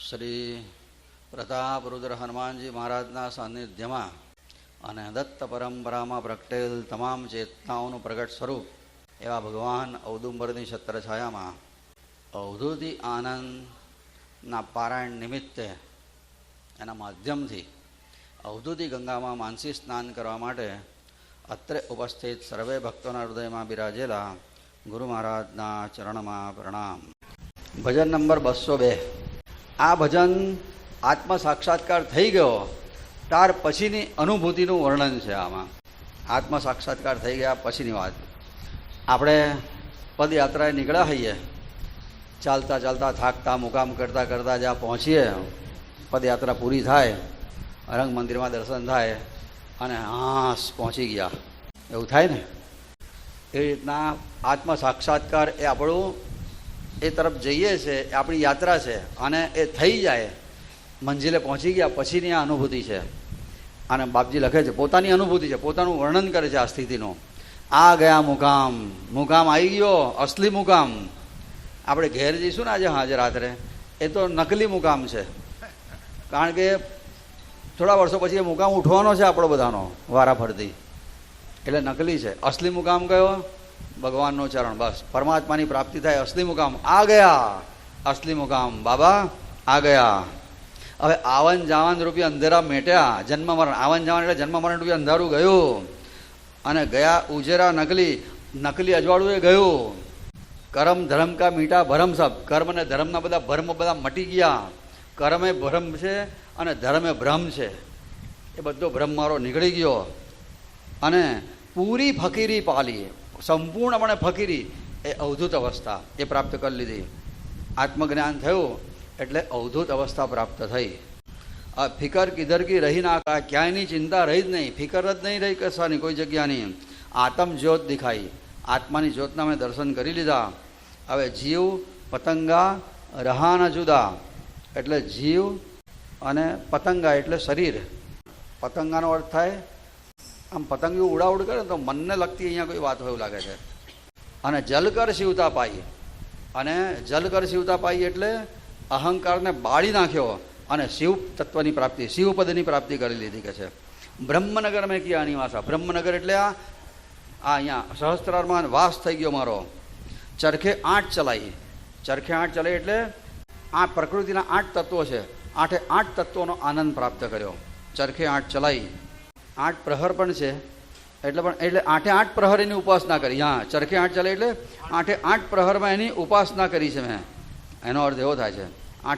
શ્રી પ્રતાપરુદ્ર હનુમાનજી મહારાજના સાનિધ્યમાં અને દત્ત પરંપરામાં પ્રગટેલ તમામ ચેતનાઓનું પ્રગટ સ્વરૂપ એવા ભગવાન ઔદુંબરની છત્રછાયામાં અવધૂતિ આનંદના પારાયણ નિમિત્તે એના માધ્યમથી અવધૂતિ ગંગામાં માનસી સ્નાન કરવા માટે અત્રે ઉપસ્થિત સર્વે ભક્તોના હૃદયમાં બિરાજેલા ગુરુ મહારાજના ચરણમાં પ્રણામ. ભજન નંબર 202. આ ભજન આત્મ સાક્ષાત્કાર થઈ ગયો ત્યાર પછીની અનુભૂતિનું વર્ણન છે. આમાં આત્મ સાક્ષાત્કાર થઈ ગયા પછીની વાત. આપણે પદયાત્રાએ નીકળ્યા હોઈએ, ચાલતા ચાલતા થાકતા મુકામ કરતાં કરતાં જ્યાં પહોંચીએ, પદયાત્રા પૂરી થાય, રંગ મંદિરમાં દર્શન થાય અને હાસ પહોંચી ગયા એવું થાય ને. એ રીતના આત્મ સાક્ષાત્કાર એ આપણું એ તરફ જઈએ છે, એ આપણી યાત્રા છે અને એ થઈ જાય, મંજિલે પહોંચી ગયા પછીની આ અનુભૂતિ છે. અને બાપજી લખે છે પોતાની અનુભૂતિ છે, પોતાનું વર્ણન કરે છે આ સ્થિતિનું. આ ગયા મુકામ, મુકામ આવી ગયો, અસલી મુકામ. આપણે ઘેર જઈશું ને આજે રાત્રે, એ તો નકલી મુકામ છે. કારણ કે થોડા વર્ષો પછી એ મુકામ ઉઠવાનો છે આપણો બધાનો વારા ફરતી, એટલે નકલી છે. અસલી મુકામ કયો? ભગવાનનો ચરણ. બસ પરમાત્માની પ્રાપ્તિ થાય. અસલી મુકામ આ ગયા, અસલી મુકામ બાબા આ ગયા. હવે આવન જાવન રૂપિયા અંધેરા મેટ્યા, જન્મ મરણ. આવન જાવન એટલે જન્મ મરણ રૂપિયા અંધારું ગયું અને ગયા ઉજેરા નકલી, નકલી અજવાળું એ ગયું. કર્મ ધર્મ કા મીઠા ભરમ સબ. કર્મ અને ધર્મના બધા ભરમ બધા મટી ગયા. કર્મે ભરમ છે અને ધર્મે ભ્રમ છે, એ બધો ભ્રમ મારો નીકળી ગયો અને પૂરી ફકીરી પાલી, સંપૂર્ણપણે ફકીરી એ અવધૂત અવસ્થા એ પ્રાપ્ત કરી લીધી. આત્મજ્ઞાન થયું એટલે અવધૂત અવસ્થા પ્રાપ્ત થઈ. ફિકર કિધર કી રહી ના, ક્યાંયની ચિંતા રહી જ નહીં, ફિકર જ નહીં રહી કશાની કોઈ જગ્યાની. આત્મ જ્યોત દેખાઈ, આત્માની જ્યોતના મેં દર્શન કરી લીધા. હવે જીવ પતંગા રહાના જુદા, એટલે જીવ અને પતંગા એટલે શરીર. પતંગાનો અર્થ થાય આમ પતંગિયું ઉડાઉડ કરે તો મનને લગતી અહીંયા કોઈ વાત હોય એવું લાગે છે. અને જલકર શિવતા પાઈ, અને જલકર શિવતા પાઈ એટલે અહંકારને બાળી નાખ્યો અને શિવ તત્વની પ્રાપ્તિ, શિવપદની પ્રાપ્તિ કરી લીધી કે છે. બ્રહ્મનગર મેં કિયા નિવાસા. બ્રહ્મનગર એટલે આ અહીંયા સહસ્ત્રારમાં વાસ થઈ ગયો મારો. ચરખે 8 ચલાવી. ચરખે 8 ચલાવી એટલે આ પ્રકૃતિના 8 તત્વો છે, 8 તત્વોનો આનંદ પ્રાપ્ત કર્યો. ચરખે 8 ચલાવી. 8 પ્રહર પણ છે, એટલે 8 પ્રહર એની ઉપાસના કરી. હા, ચરખે 8 ચલાવી એટલે 8 પ્રહરમાં એની ઉપાસના કરી છે મેં. એનો અર્થ એવો થાય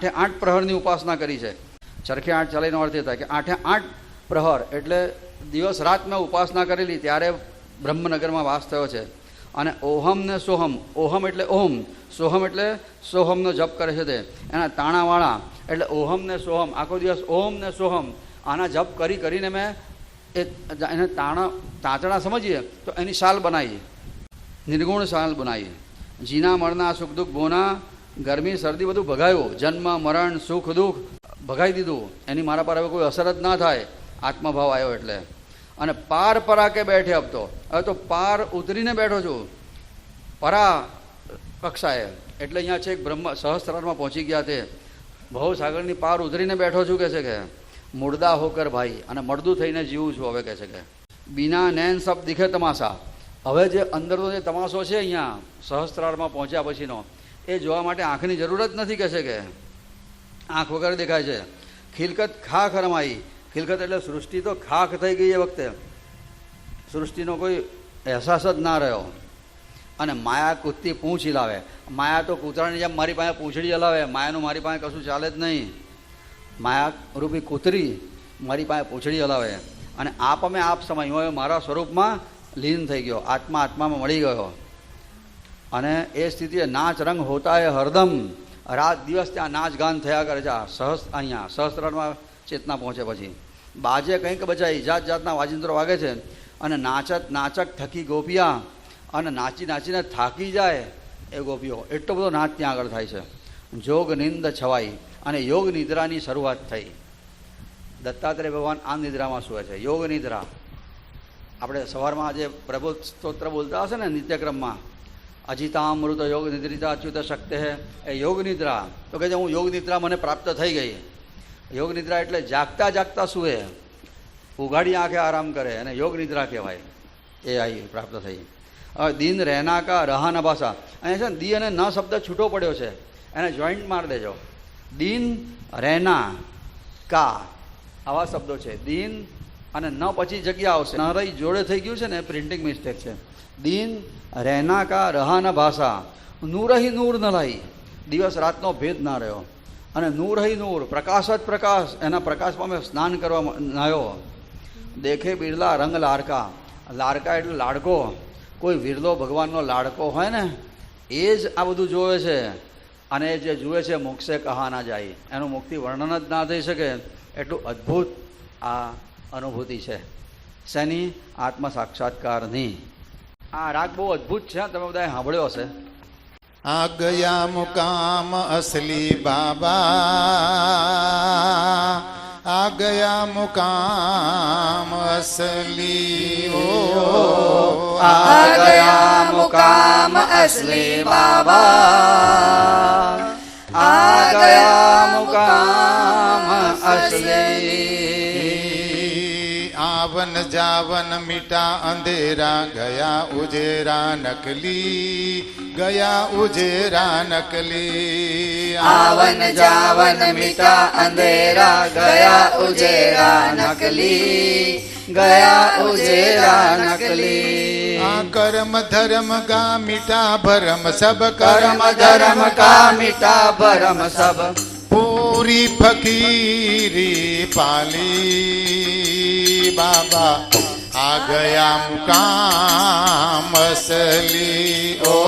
છે 8 પ્રહરની ઉપાસના કરી છે. ચરખે 8 ચલાવીનો અર્થ એ થાય કે 8 પ્રહર એટલે દિવસ રાત મેં ઉપાસના કરેલી, ત્યારે બ્રહ્મનગરમાં વાસ થયો છે. અને ઓહમ ને સોહમ, ઓહમ એટલે ઓમ, સોહમ એટલે સોહમનો જપ કરે છે તે. એના તાણાવાળા એટલે ઓહમ ને સોહમ, આખો દિવસ ઓમ ને સોહમ આના જપ કરીને મેં એને તાંતણા સમજીએ તો એની શાલ બનાવી, નિર્ગુણ શાલ બનાવી. જીના મરના સુખ દુઃખ બોના, ગરમી શરદી બધું ભગાયું. જન્મ મરણ સુખ દુઃખ ભગાઈ દીધું. એની મારા પર હવે કોઈ અસર જ ના થાય, આત્મભાવ આવ્યો એટલે. અને પાર પરાકે બેઠે અબ તો, હવે તો પાર ઉતરીને બેઠો છું, પરા કક્ષાએ. એટલે અહીંયા છે બ્રહ્મ સહસ્ત્રારમાં પહોંચી ગયા તે ભવસાગરની પાર ઉતરીને બેઠો છું કે છે કે મુર્દા હોકર ભાઈ, અને મળદું થઈને જીવું છું હવે કે છે કે. બીના નૈન સબ દિખે તમાશા. હવે જે અંદરનો જે તમાશો છે અહીંયા સહસ્ત્રારમાં પહોંચ્યા પછીનો, એ જોવા માટે આંખની જરૂર જ નથી કે છે કે આંખ વગર દેખાય છે. ખિલકત ખાખ રમાઈ. ખિલકત એટલે સૃષ્ટિ તો ખાખ થઈ ગઈ એ વખતે, સૃષ્ટિનો કોઈ અહેસાસ જ ના રહ્યો. અને માયા કૂદતી પૂંછ હિલાવે. માયા તો કૂતરાની જેમ મારી પાસે પૂંછડી હલાવે, માયાનું મારી પાસે કશું ચાલે જ નહીં. માયા રૂપી કૂતરી મારી પાસે પૂંછડી હલાવે. અને આપ અમે આપ સમય, હું મારા સ્વરૂપમાં લીન થઈ ગયો, આત્મા આત્મામાં મળી ગયો. અને એ સ્થિતિએ નાચ રંગ હોતા એ હરદમ, રાત દિવસ ત્યાં નાચ ગાન થયા કરે છે. અહીંયા સહસ્ત્રમાં ચેતના પહોંચે પછી બાજે કંઈક બચાઈ, જાત જાતના વાજિંત્રો વાગે છે. અને નાચક થકી ગોપિયા, અને નાચી નાચીને થાકી જાય એ ગોપીઓ. એટલો બધો નાચ ત્યાં આગળ થાય છે. જોગ નિંદ છવાઈ, અને યોગ નિદ્રાની શરૂઆત થઈ. દત્તાત્રેય ભગવાન આ નિદ્રામાં સૂવે છે, યોગ નિદ્રા. આપણે સવારમાં જે પ્રબોધ સ્તોત્ર બોલતા હશે ને નિત્યક્રમમાં, અજિતામૃત યોગ નિદ્રિતા અચ્યુત શક્તિ હે. એ યોગ નિદ્રા તો કહે છે હું યોગ નિદ્રા મને પ્રાપ્ત થઈ ગઈ. યોગ નિદ્રા એટલે જાગતા જાગતા સૂએ, ઉઘાડી આંખે આરામ કરે, અને યોગ નિદ્રા કહેવાય. એ આવી પ્રાપ્ત થઈ. હવે દિન રહેના કા રહાના ભાષા, અહીંયા છે ને દી અને ન શબ્દ છૂટો પડ્યો છે, એને જોઈન્ટ મારી દેજો. દિન રહેના કા આવા શબ્દો છે. દિન અને ન પછી જગ્યા આવશે. ન રહી જોડે થઈ ગયું છે ને, પ્રિન્ટિંગ મિસ્ટેક છે. દિન રહેના કા રહાના ભાષા, નૂરહી નૂર ન રહી, દિવસ રાતનો ભેદ ના રહ્યો. અને નૂરહી નૂર, પ્રકાશ જ પ્રકાશ, એના પ્રકાશમાં મેં સ્નાન કરવા નાયો. દેખે બિરલા રંગ લારકા, લારકા એટલે લાડકો. કોઈ વિરલો ભગવાનનો લાડકો હોય ને એ જ આ બધું જોવે છે. અને જે જુએ છે મોક્ષે કહા ના જાય, એનું મુક્તિ વર્ણન જ ના થઈ શકે એટલું અદ્ભુત આ અનુભૂતિ છે. શેની? આત્મ સાક્ષાત્કારની. આ રાગ બહુ અદ્ભુત છે, તમે બધાએ સાંભળ્યો હશે. આ ગયા મુકામ અસલી બાબા, આ ગયા મુકામ અસલી. ઓ આ ગયા મુકામ અસલી બાબા, આ ગયા મુકામ અસલી. આવન જાવન મીઠા અંધેરા, ગયા ઉજેરા નકલી, ગયા ઉજેરા નકલી. આવન જાવન મીઠા અંધેરા, ગયા ઉજેરા નકલી, ગયા ઉજેરા નકલી. આ કર્મ ધર્મ કા મીઠા ભરમ સબ, કર્મ ધર્મ કા મીઠા ભરમ સબ. પૂરી ફકીરી પાલી બાબા, આ ગયા મુકામ અસલી. ઓ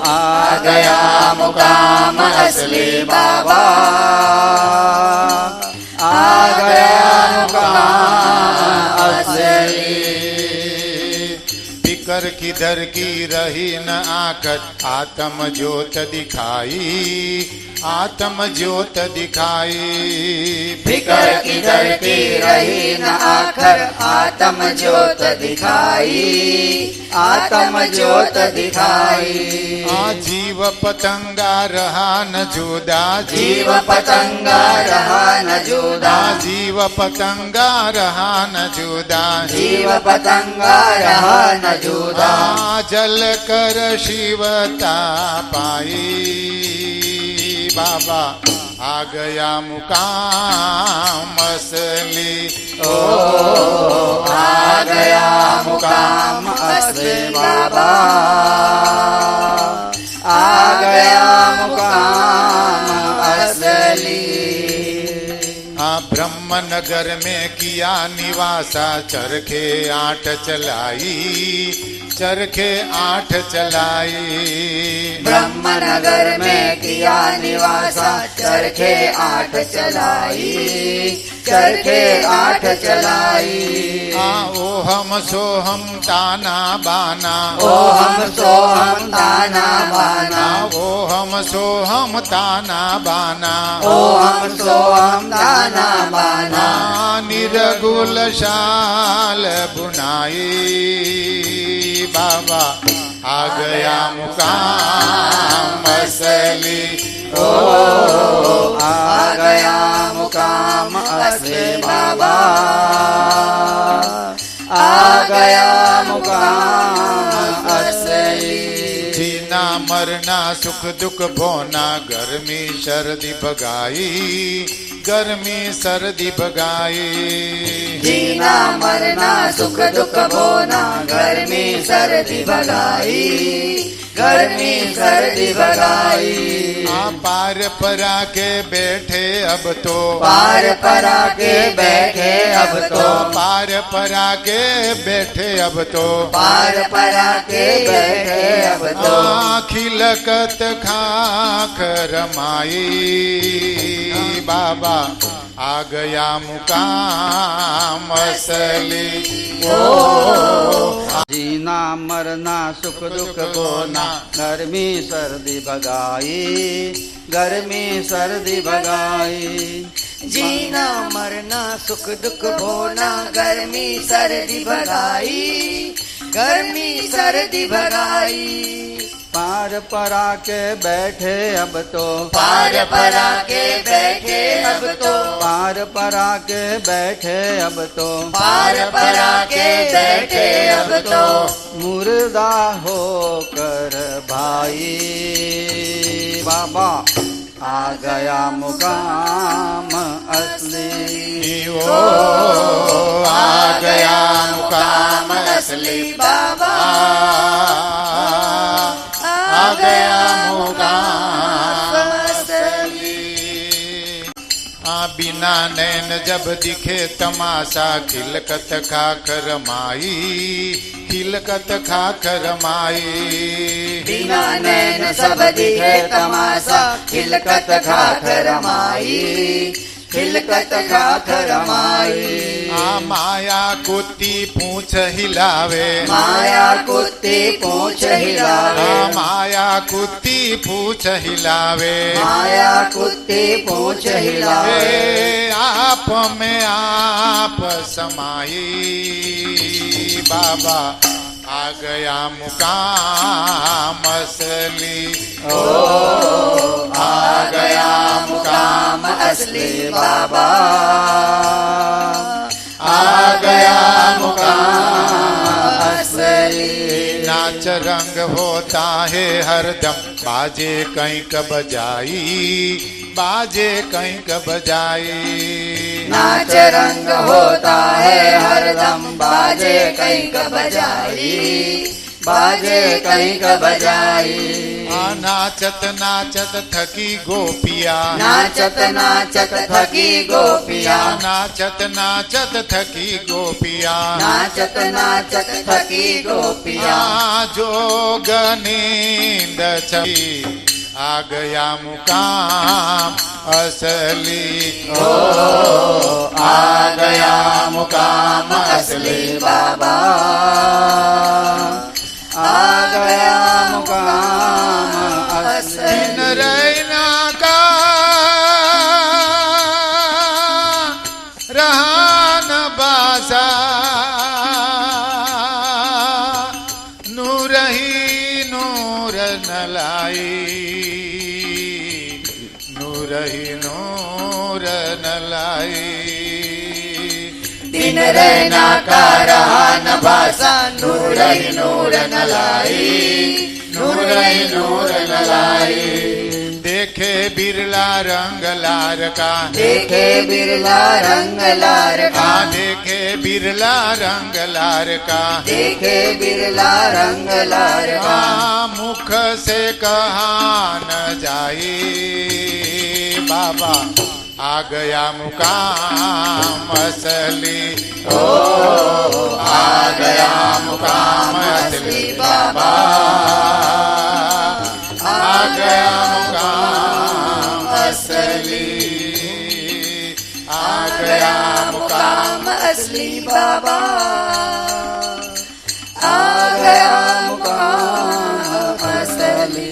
આ ગયા મુકામ અસલી બાબા, આ ગયા મુકામ અસલી. फिकर किधर की रही न आकर, आत्म ज्योत दिखाई, आत्म ज्योत दिखाई. फिकर किधर की रही न आखर, आत्म ज्योत दिखाई, आत्म ज्योत दिखाई. आ जीव पतंगा रहा न जुदा, जीव पतंगा रहा न जुदा, जीव पतंगा रहा न जुदा, जीव पतंगा रहा न जुदा. जल कर शिवता पाई बाबा, आ ગયા મુકામ અસલી. ओ आ गया मुकाम असली बाबा, आ गया मुकाम असली. आ ब्रह्मनगर में किया निवासा, चरखे 8 चलाई, चरखे 8 चलाई. ब्रह्मनगर में किया निवासा, चरखे 8 चलाई, चरखे 8 चलाई. आ ओहम सोहम ताना बाना, ओहम सोहम ताना बाना, ओहम सोहम ताना बाना. ओहम सोहम ताना बाना. निरगुल शाल बुनाई बाबा, आ ગયા મુકામ અસલી. ओ आ गया मुकाम असली बाबा, आ ગયા मुकाम असली. જીના મરના સુખ દુઃખ ભોના, ગરમી શરદી ભગાઈ, ગરમી શરદી ભગાઈ. जीना मरना सुख दुख भोना, गर्मी सर्दी भगाई, गर्मी सर्दी भगाई. આ પાર પરા કે બેઠે અબ તો, पार परा के बैठे अब तो, પાર પરા કે બેઠે અબ તો. पार परा के बैठे अब तो. ખિલકત ખાખ રમાઈ બાબા, આ ગયા મુકામ અસલી. જીના મરના સુખ દુઃખ બોના, ગરમી શરદી ભગાઈ, ગરમી શરદી ભગાઈ. जीना मरना सुख दुख भोना, गर्मी सर्दी भगाई, गर्मी सर्दी भगाई. पार परा के बैठे अब तो पार परा के बैठे अब तो पार परा के बैठे अब तो पार परा के बैठे अब तो मुर्दा होकर भाई बाबा आ गया मुकाम असली ओ आ गया मुकाम असली बाबा आ गया मुकाम असली बिना नैन जब दिखे तमाशा खिलकत खाकर माई खिलकत खाकर माई बिना नैन सब दिखे तमाशा खिलकत खाकर माई खिलकत खाकर माई माया कुत्ती पूछ हिलावे माया कुत्ती पूछ हिलावे माया कुत्ती पूछ हिलावे माया कुत्ती पूछ हिलावे आप में आप समाई बाबा आ गया मुकाम असली आ गया मुकाम असली बाबा आ गया मुकाम असली नाच रंग होता है हरदम बाजे कंक बजाई बाजे कंक बजाई नाच रंग होता है हरदम बाजे कंक बजाई बाजे कंक बजाई नाचत नाचत थकी गोपिया नाचत नाचत थकी गोपिया नाचत नाचत थकी गोपिया नाचत नाचत थकी गोपिया जोग नींद छी आ गया मुकाम असली आ गया मुकाम असली बाबा आ गया मुकाम दिन असली रैना का रहान बासा नूर ही नूर न लाई नूर ही नूर न लाई दिन रैना का रहा न भाषा नूर ही नूर न लाई नूर ही नूर न लाई देखे बिरला रंग लार का देखे बिरला रंग लार का देखे बिरला रंग लार का देखे बिरला रंग लार का मुख से कहा न जाए बाबा आ गया मुकाम असली आ गया मुकाम असली बाबा आ गया मुकाम असली आ गया मुकाम असली बाबा आ गया मुकाम असली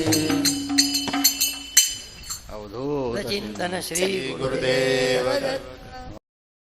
अवधूत चिंतन श्री गुरुदेव दत्त